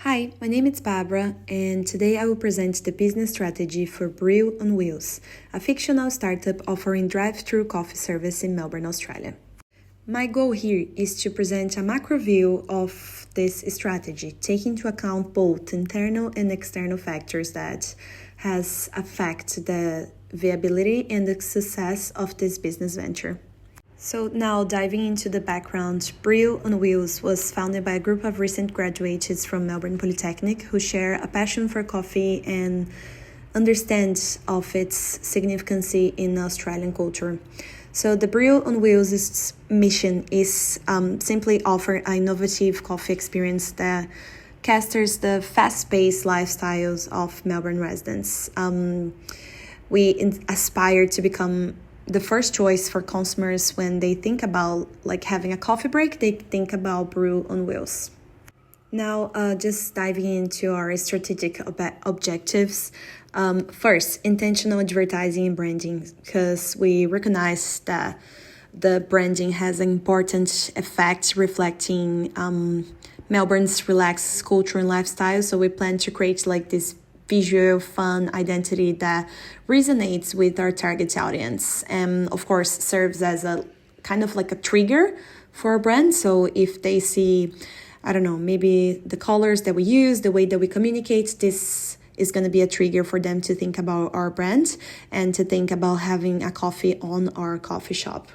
Hi, my name is Barbara, and today I will present the business strategy for Brew on Wheels, a fictional startup offering drive-through coffee service in Melbourne, Australia. My goal here is to present a macro view of this strategy, taking into account both internal and external factors that has affect the viability and the success of this business venture. So now diving into the background, Brew on Wheels was founded by a group of recent graduates from Melbourne Polytechnic who share a passion for coffee and understand of its significance in Australian culture. So the Brew on Wheels' mission is simply offer an innovative coffee experience that captures the fast-paced lifestyles of Melbourne residents. We aspire to become the first choice for consumers when they think about having a coffee break. They think about Brew on Wheels. Now, just diving into our strategic objectives. First, intentional advertising and branding, because we recognize that the branding has an important effect reflecting Melbourne's relaxed culture and lifestyle. So we plan to create this visual, fun identity that resonates with our target audience, and of course serves as a kind of like a trigger for a brand. So if they see, I don't know, maybe the colors that we use, the way that we communicate, this is going to be a trigger for them to think about our brand and to think about having a coffee on our coffee shop.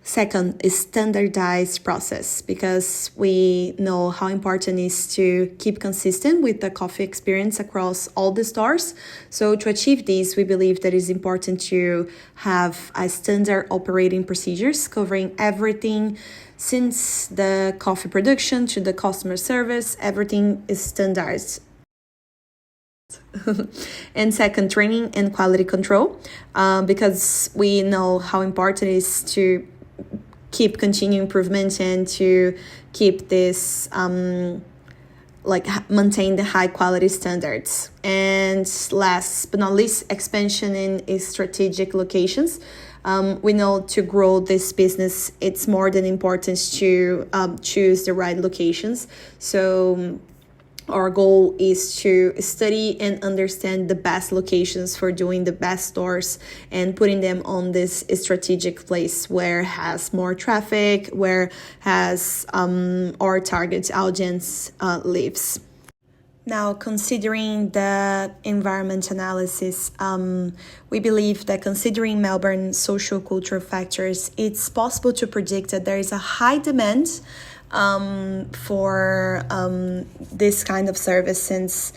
Second is standardized process, because we know how important it is to keep consistent with the coffee experience across all the stores. So to achieve this, we believe that it's important to have a standard operating procedures covering everything since the coffee production to the customer service. Everything is standardized. And second, training and quality control, because we know how important it is to keep continuing improvement and to keep this maintain the high quality standards. And last but not least, expansion in strategic locations. We know to grow this business, it's more than important to choose the right locations. So our goal is to study and understand the best locations for doing the best stores and putting them on this strategic place where has more traffic, where has our target audience lives. Now, considering the environment analysis, we believe that considering Melbourne's social cultural factors, it's possible to predict that there is a high demand for this kind of service, since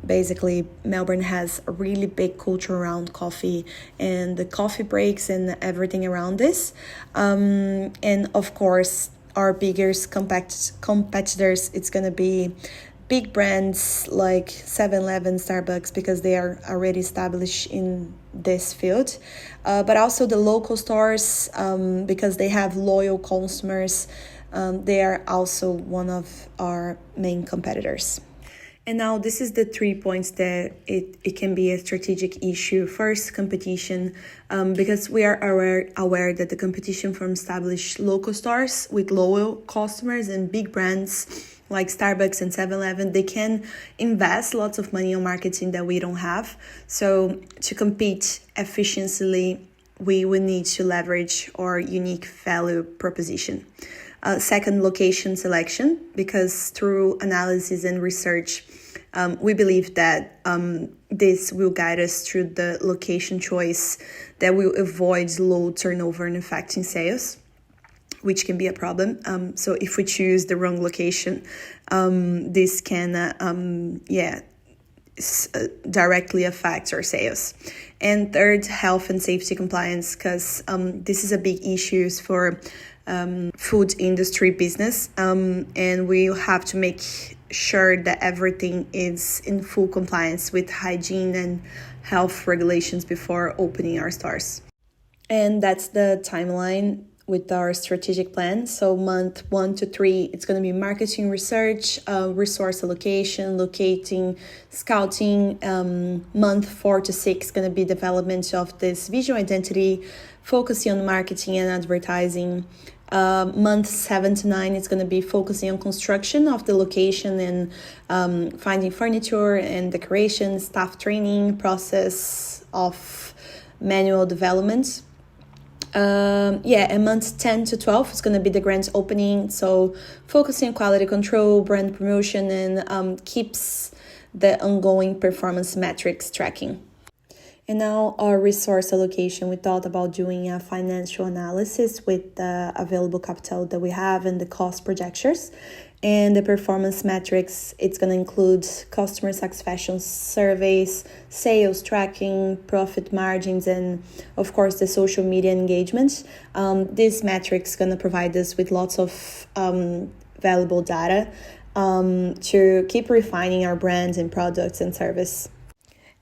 basically Melbourne has a really big culture around coffee and the coffee breaks and everything around this. And of course, our biggest competitors, it's going to be big brands like 7-Eleven, Starbucks, because they are already established in this field, but also the local stores, because they have loyal customers. They are also one of our main competitors. And now this is the 3 points that it can be a strategic issue. First, competition, because we are aware that the competition from established local stores with loyal customers and big brands like Starbucks and 7-Eleven, they can invest lots of money on marketing that we don't have. So to compete efficiently, we will need to leverage our unique value proposition. Second, location selection, because through analysis and research, we believe that this will guide us through the location choice that will avoid low turnover and affecting sales, which can be a problem. So if we choose the wrong location, this can directly affect our sales. And third, health and safety compliance, because this is a big issue for food industry business, and we have to make sure that everything is in full compliance with hygiene and health regulations before opening our stores. And that's the timeline with our strategic plan. So month 1 to 3, it's going to be marketing, research, resource allocation, locating, scouting. Month 4 to 6 going to be development of this visual identity, focusing on marketing and advertising. Month 7 to 9 is going to be focusing on construction of the location and finding furniture and decoration, staff training, process of manual development. And months 10 to 12 is going to be the grand opening. So focusing on quality control, brand promotion, and keeps the ongoing performance metrics tracking. And now our resource allocation, we thought about doing a financial analysis with the available capital that we have and the cost projections. And the performance metrics, it's going to include customer satisfaction surveys, sales tracking, profit margins, and of course the social media engagement. These metrics going to provide us with lots of valuable data to keep refining our brands and products and service.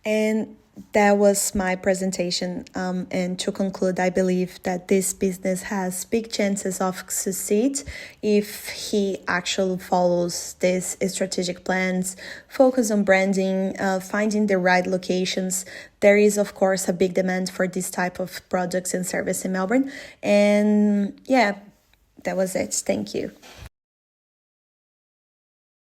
And that was my presentation. And to conclude, I believe that this business has big chances of succeed if he actually follows these strategic plans, focus on branding, finding the right locations. There is, of course, a big demand for this type of products and service in Melbourne. And yeah, that was it. Thank you.